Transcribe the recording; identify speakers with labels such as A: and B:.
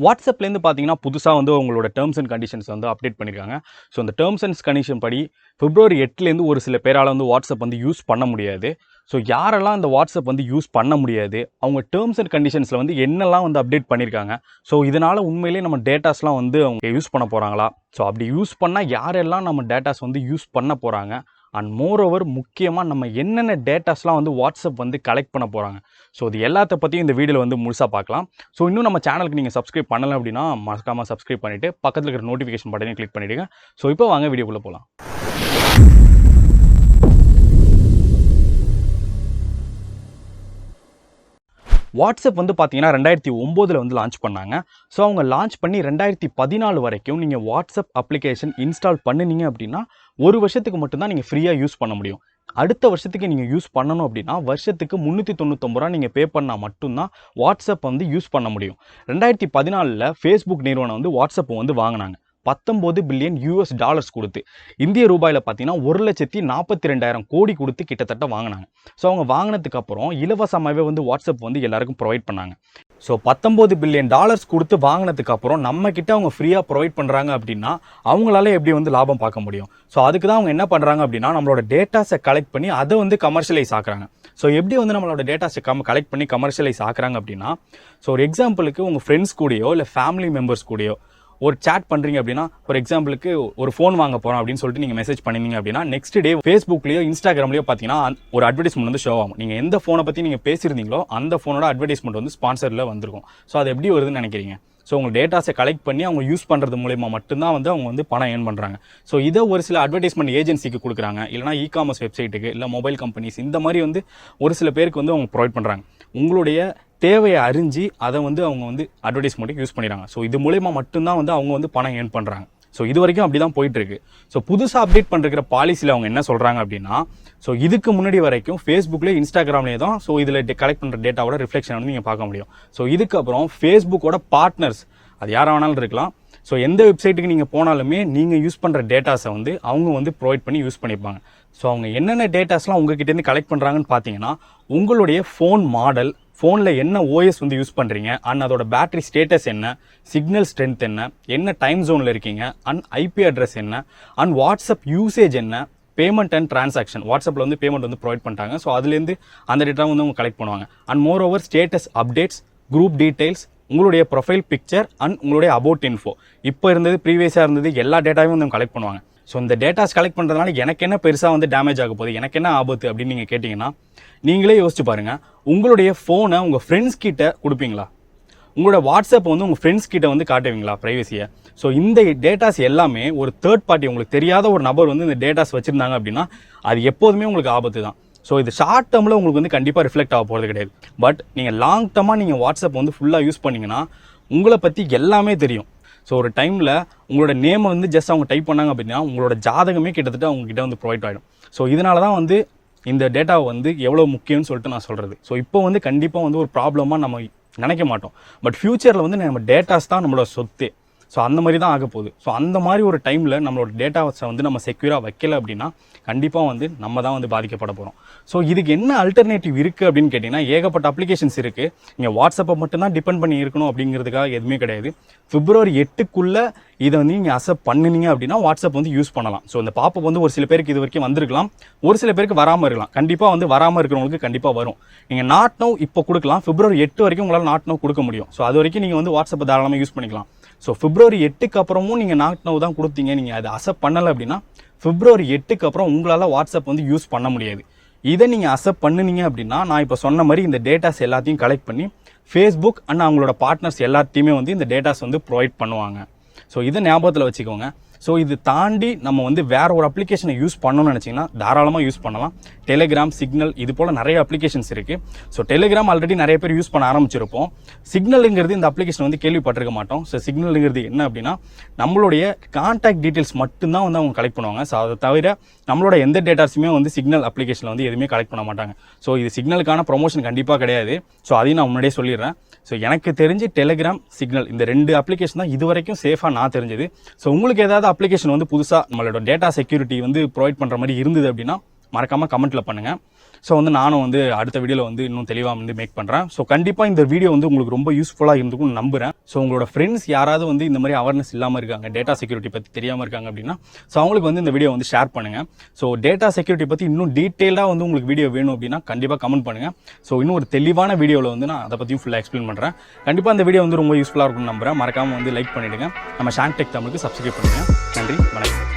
A: வாட்ஸ்அப்லேருந்து பார்த்தீங்கன்னா புதுசாக வந்து உங்களோட டேர்ம்ஸ் அண்ட் கண்டிஷன்ஸ் வந்து அப்டேட் பண்ணியிருக்காங்க. ஸோ அந்த டேர்ம்ஸ் அண்ட் கண்டிஷன் படி பிப்ரவரி 8லேருந்து ஒரு சில பேரால் வந்து வாட்ஸ்அப் வந்து யூஸ் பண்ண முடியாது. ஸோ யாரெல்லாம் இந்த வாட்ஸ்அப் வந்து யூஸ் பண்ண முடியாது, அவங்க டேர்ம்ஸ் அண்ட் கண்டிஷன்ஸில் வந்து என்னெல்லாம் வந்து அப்டேட் பண்ணியிருக்காங்க, ஸோ இதனால் உண்மையிலேயே நம்ம டேட்டாஸ்லாம் வந்து அவங்க யூஸ் பண்ண போகிறாங்களா, ஸோ அப்படி யூஸ் பண்ணால் யாரெல்லாம் நம்ம டேட்டாஸ் வந்து யூஸ் பண்ண போகிறாங்க, அண்ட் மோரோவர் முக்கியமாக நம்ம என்னென்ன டேட்டாஸ்லாம் வந்து வாட்ஸ்அப் வந்து கலெக்ட் பண்ண போகிறாங்க, ஸோ இது எல்லாத்த பற்றியும் இந்த வீடியோவில் வந்து முழுசாக பார்க்கலாம். ஸோ இன்னும் நம்ம சேனலுக்கு நீங்கள் சப்ஸ்கிரைப் பண்ணலை அப்படின்னா மறக்காமல் சப்ஸ்கிரைப் பண்ணிவிட்டு பக்கத்தில் இருக்கிற நோட்டிஃபிகேஷன் பட்டனையும் கிளிக் பண்ணிவிடுங்க. ஸோ இப்போ வாங்க வீடியோக்குள்ளே போகலாம். வாட்ஸ்அப் வந்து பார்த்தீங்கன்னா 2009 வந்து லான்ச் பண்ணாங்க. ஸோ அவங்க லான்ச் பண்ணி 2014 வரைக்கும் நீங்கள் வாட்ஸ்அப் அப்ளிகேஷன் இன்ஸ்டால் பண்ணினீங்க அப்படின்னா ஒரு வருஷத்துக்கு மட்டும்தான் நீங்கள் ஃப்ரீயாக யூஸ் பண்ண முடியும். அடுத்த வருஷத்துக்கு நீங்கள் யூஸ் பண்ணணும் அப்படின்னா வருஷத்துக்கு 399 ரூபா நீங்கள் பே பண்ணால் மட்டும்தான் வாட்ஸ்அப் வந்து யூஸ் பண்ண முடியும். 2014 ஃபேஸ்புக் நிறுவனம் வந்து வாட்ஸ்அப் வந்து வாங்கினாங்க $19 பில்லியன் கொடுத்து. இந்திய ரூபாயில் பார்த்தீங்கன்னா 1,42,000 கோடி கொடுத்து கிட்டத்தட்ட வாங்கினாங்க. ஸோ அவங்க வாங்கினதுக்கு அப்புறம் இலவசமாகவே வந்து வாட்ஸ்அப் வந்து எல்லாருக்கும் ப்ரொவைட் பண்ணாங்க. ஸோ $19 பில்லியன் கொடுத்து வாங்கினதுக்கு அப்புறம் நம்ம கிட்ட அவங்க ஃப்ரீயாக ப்ரொவைட் பண்ணுறாங்க அப்படின்னா அவங்களால எப்படி வந்து லாபம் பார்க்க முடியும்? ஸோ அதுக்கு தான் அவங்க என்ன பண்ணுறாங்க அப்படின்னா நம்மளோட டேட்டாஸை கலெக்ட் பண்ணி அதை வந்து கமர்ஷியலைஸ் ஆக்குறாங்க. ஸோ எப்படி வந்து நம்மளோட டேட்டாஸை கலெக்ட் பண்ணி கமர்ஷியலைஸ் ஆக்குறாங்க அப்படின்னா, ஸோ ஒரு எக்ஸாம்பிளுக்கு உங்கள் ஃப்ரெண்ட்ஸ் கூடயோ இல்லை ஃபேமிலி மெம்பர்ஸ் கூடயோ ஒரு சேட் பண்ணுறீங்க அப்படின்னா, ஒரு எக்ஸாம்பிளுக்கு ஒரு ஃபோன் வாங்க போகிறோம் அப்படின்னு சொல்லிட்டு நீங்கள் மெசேஜ் பண்ணிங்க அப்படின்னா நெக்ஸ்ட் டே ஃபேஸ்புக்லேயோ இன்ஸ்டாகிராம்லேயோ பார்த்தீங்கன்னா ஒரு அட்வர்டைஸ்மெண்ட் வந்து ஷோ ஆகும். நீங்கள் எந்த ஃபோனை பற்றி நீங்கள் பேசியிருந்தீங்களோ அந்த ஃபோனோட அட்வர்டைஸ்மெண்ட் வந்து ஸ்பான்சரில் வந்திருக்கும். ஸோ அது எப்படி வருதுன்னு நினைக்கிறீங்க? ஸோ உங்கள் டேட்டாஸை கலெக்ட் பண்ணி அவங்க யூஸ் பண்ணுறது மூலமா மட்டும்தான் வந்து அவங்க வந்து பணம் ஏர்ன் பண்ணுறாங்க. ஸோ இதை ஒரு சில அட்வர்டைஸ்மெண்ட் ஏஜென்சிக்கு கொடுக்குறாங்க, இல்லைனா இ-காமர்ஸ் வெப்சைட்டுக்கு, இல்லை மொபைல் கம்பெனிஸ், இந்த மாதிரி வந்து ஒரு சில பேருக்கு வந்து அவங்க ப்ரொவைட் பண்ணுறாங்க. உங்களுடைய தேவையை அறிஞ்சு அதை வந்து அவங்க வந்து அட்வர்டைஸ்மெண்ட்டுக்கு யூஸ் பண்ணிடுறாங்க. ஸோ இது மூலமா மட்டும்தான் வந்து அவங்க வந்து பணம் ஏர்ன் பண்ணுறாங்க. ஸோ இது வரைக்கும் அப்படி தான் போயிட்டுருக்கு. ஸோ புதுசாக அப்டேட் பண்ணுற பாலிசியில் அவங்க என்ன சொல்கிறாங்க அப்படின்னா, ஸோ இதுக்கு முன்னாடி வரைக்கும் ஃபேஸ்புக்லேயே இன்ஸ்டாகிராம்லேயே தான் ஸோ இதில் கலெக்ட் பண்ணுற டேட்டாவோட ரிஃப்ளெக்ஷன் வந்து நீங்கள் பார்க்க முடியும். ஸோ இதுக்கப்புறம் ஃபேஸ்புக்கோட பார்ட்னர்ஸ், அது யாராக வேணாலும் இருக்கலாம், ஸோ எந்த வெப்சைட்டுக்கு நீங்கள் போனாலுமே நீங்கள் யூஸ் பண்ணுற டேட்டாஸை வந்து அவங்க வந்து ப்ரொவைட் பண்ணி யூஸ் பண்ணிப்பாங்க. ஸோ அவங்க என்னென்ன டேட்டாஸ்லாம் உங்ககிட்டேருந்து கலெக்ட் பண்ணுறாங்கன்னு பார்த்தீங்கன்னா, உங்களுடைய ஃபோன் மாடல், ஃபோனில் என்ன ஓஎஸ் வந்து யூஸ் பண்ணுறீங்க, அண்ட் அதோட பேட்டரி ஸ்டேட்டஸ் என்ன, சிக்னல் ஸ்ட்ரென்த் என்ன டைம் ஜோனில் இருக்கீங்க, அண்ட் ஐபி அட்ரஸ் என்ன, அண்ட் வாட்ஸ்அப் யூசேஜ் என்ன, பேமெண்ட் அண்ட் டிரான்சாக்ஷன், வாட்ஸ்அப்பில் வந்து பேமெண்ட் வந்து ப்ரொவைட் பண்ணிட்டாங்க. ஸோ அதுலேருந்து அந்த டேட்டா வந்து அவங்க கலெக்ட் பண்ணுவாங்க. And more over status updates, group details, உங்களுடைய ப்ரொஃபைல் பிக்சர் அண்ட் உங்களுடைய அபவுட் இன்ஃபோ, இப்போ இருந்தது ப்ரீவியஸாக இருந்தது எல்லா டேட்டாவும் வந்து கலெக்ட் பண்ணுவாங்க. ஸோ இந்த டேட்டாஸ் கலெக்ட் பண்ணுறதுனால எனக்கு என்ன பெருசாக வந்து டேமேஜ் ஆக போகுது, எனக்கு என்ன ஆபத்து அப்படின்னு நீங்கள் கேட்டிங்கன்னா, நீங்களே யோசிச்சு பாருங்கள். உங்களுடைய ஃபோனை உங்கள் ஃப்ரெண்ட்ஸ் கிட்ட கொடுப்பீங்களா? உங்களோட வாட்ஸ்அப்பை வந்து உங்கள் ஃப்ரெண்ட்ஸ் கிட்ட வந்து காட்டுவீங்களா ப்ரைவசியை? ஸோ இந்த டேட்டாஸ் எல்லாமே ஒரு தேர்ட் பார்ட்டி, உங்களுக்கு தெரியாத ஒரு நபர் வந்து இந்த டேட்டாஸ் வச்சுருந்தாங்க அப்படின்னா அது எப்போதுமே உங்களுக்கு ஆபத்து தான். ஸோ இது ஷார்ட் டேர்மில் உங்களுக்கு வந்து கண்டிப்பாக ரிஃப்ளெக்ட் ஆக போகிறது கிடையாது. பட் நீங்கள் லாங் டேர்மாக நீங்கள் வாட்ஸ்அப் வந்து ஃபுல்லாக யூஸ் பண்ணிங்கன்னா உங்களை பற்றி எல்லாமே தெரியும். ஸோ ஒரு டைமில் உங்களோட நேமை வந்து ஜஸ்ட் அவங்க டைப் பண்ணாங்க அப்படின்னா உங்களோட ஜாதகமே கிட்டத்தட்ட அவங்ககிட்ட வந்து ப்ரொவைட் ஆகிடும். ஸோ இதனால தான் வந்து இந்த டேட்டாவை வந்து எவ்வளோ முக்கியம்னு சொல்லிட்டு நான் சொல்கிறது. ஸோ இப்போ வந்து கண்டிப்பாக வந்து ஒரு ப்ராப்ளமாக நம்ம நினைக்க மாட்டோம். பட் ஃப்யூச்சரில் வந்து நம்ம டேட்டாஸ் தான் நம்மளோட சொத்து. ஸோ அந்த மாதிரி தான் ஆக போகுது. ஸோ அந்த மாதிரி ஒரு டைமில் நம்மளோட டேட்டாஸை வந்து நம்ம செக்யூராக வைக்கல அப்படின்னா கண்டிப்பாக வந்து நம்ம தான் வந்து பாதிக்கப்பட போகிறோம். ஸோ இதுக்கு என்ன அல்டர்னேட்டிவ் இருக்குது அப்படின்னு கேட்டிங்கன்னா, ஏகப்பட்ட அப்ளிகேஷன்ஸ் இருக்குது. நீங்கள் வாட்ஸ்அப்பை மட்டும்தான் டிபெண்ட் பண்ணி இருக்கணும் அப்படிங்கிறதுக்காக எதுவுமே கிடையாது. பிப்ரவரி 8க்குள்ளே இதை வந்து நீங்கள் அக்செப்ட் பண்ணினீங்க அப்படின்னா வாட்ஸ்அப் வந்து யூஸ் பண்ணலாம். ஸோ இந்த பாப்பப் வந்து ஒரு சில பேருக்கு இது வரைக்கும் வந்திருக்கலாம், ஒரு சில பேருக்கு வராமல் இருக்கலாம். கண்டிப்பாக வந்து வராமல் இருக்கிறவங்களுக்கு கண்டிப்பாக வரும். நீங்கள் நாட் நவ் இப்போ கொடுக்கலாம், பிப்ரவரி 8 வரைக்கும் உங்களால் நாட் நவ் கொடுக்க முடியும். ஸோ அது வரைக்கும் நீங்கள் வந்து வாட்ஸ்அப்பை தாராளமாக யூஸ் பண்ணிக்கலாம். ஸோ பிப்ரவரி 8க்கு அப்புறமும் நீங்கள் நாட் நவ் தான் கொடுத்தீங்க, நீங்கள் அதை அக்செப்ட் பண்ணலை அப்படின்னா பிப்ரவரி 8க்கு அப்புறம் உங்களால் வாட்ஸ்அப் வந்து யூஸ் பண்ண முடியாது. இதை நீங்கள் அக்செப்ட் பண்ணினீங்க அப்படின்னா நான் இப்போ சொன்ன மாதிரி இந்த டேட்டாஸ் எல்லாத்தையும் கலெக்ட் பண்ணி ஃபேஸ்புக் அண்ட் அவங்களோட பார்ட்னர்ஸ் எல்லாத்தையுமே வந்து இந்த டேட்டாஸ் வந்து ப்ரொவைட் பண்ணுவாங்க. ஸோ இதை ஞாபகத்தில் வச்சுக்கோங்க. ஸோ இது தாண்டி நம்ம வந்து வேற ஒரு அப்ளிகேஷனை யூஸ் பண்ணணும்னு நினச்சிங்கன்னா தாராளமாக யூஸ் பண்ணலாம். டெலிகிராம், சிக்னல், இது போல் நிறைய அப்ளிகேஷன்ஸ் இருக்குது. ஸோ டெலிகிராம் ஆல்ரெடி நிறைய பேர் யூஸ் பண்ண ஆரம்பிச்சிருப்போம். சிக்னலுங்கிறது இந்த அப்ளிகேஷன் வந்து கேள்விப்பட்டிருக்க மாட்டோம். ஸோ சிக்னலுங்கிறது என்ன அப்படின்னா நம்மளுடைய கான்டாக்ட் டீட்டெயில்ஸ் மட்டும்தான் வந்து அவங்க கலெக்ட் பண்ணுவாங்க. ஸோ அதை தவிர நம்மளோட எந்த டேட்டாஸுமே வந்து சிக்னல் அப்ளிகேஷனில் வந்து எதுவுமே கலெக்ட் பண்ண மாட்டாங்க. ஸோ இது சிக்னலுக்கான ப்ரொமோஷன் கண்டிப்பாக கிடையாது. ஸோ அதையும் நான் முன்னாடியே சொல்லிடுறேன். ஸோ எனக்கு தெரிஞ்சு டெலிகிராம், சிக்னல் இந்த 2 அப்ளிகேஷன் தான் இது வரைக்கும் சேஃபாக நான் தெரிஞ்சது. ஸோ உங்களுக்கு ஏதாவது அப்ளிகேஷன் வந்து புதுசாக நம்மளோட டேட்டா செக்யூரிட்டி வந்து ப்ரொவைட் பண்ணுற மாதிரி இருந்தது அப்படின்னா மறக்காமல் கமெண்ட்டில் பண்ணுங்கள். ஸோ வந்து நானும் வந்து அடுத்த வீடியோவில் வந்து இன்னும் தெளிவாக வந்து மேக் பண்ணுறேன். ஸோ கண்டிப்பாக இந்த வீடியோ வந்து உங்களுக்கு ரொம்ப யூஸ்ஃபுல்லாக இருந்துக்கும்னு நம்புகிறேன். ஸோ உங்களோட ஃப்ரெண்ட்ஸ் யாராவது வந்து இந்த மாதிரி அவேர்னஸ் இல்லாமல் இருக்காங்க, டேட்டா செக்யூரிட்டி பற்றி தெரியாமல் இருக்காங்க அப்படின்னா ஸோ அவங்களுக்கு வந்து இந்த வீடியோ வந்து ஷேர் பண்ணுங்கள். ஸோ டேட்டா செக்யூரிட்டி பற்றி இன்னும் டீட்டெயிலாக வந்து உங்களுக்கு வீடியோ வேணும் அப்படின்னா கண்டிப்பாக கமெண்ட் பண்ணுங்கள். ஸோ இன்னும் ஒரு தெளிவான வீடியோவில் வந்து நான் அதை பற்றியும் ஃபுல்லாக எக்ஸ்பிளைன் பண்ணுறேன். கண்டிப்பாக இந்த வீடியோ வந்து ரொம்ப யூஸ்ஃபுல்லாக இருக்கும்னு நம்புகிறேன். மறக்காமல் வந்து லைக் பண்ணிவிடுங்க. நம்ம ShankTech தமிழுக்கு சப்ஸ்கிரைப் பண்ணுங்கள். நன்றி, வணக்கம்.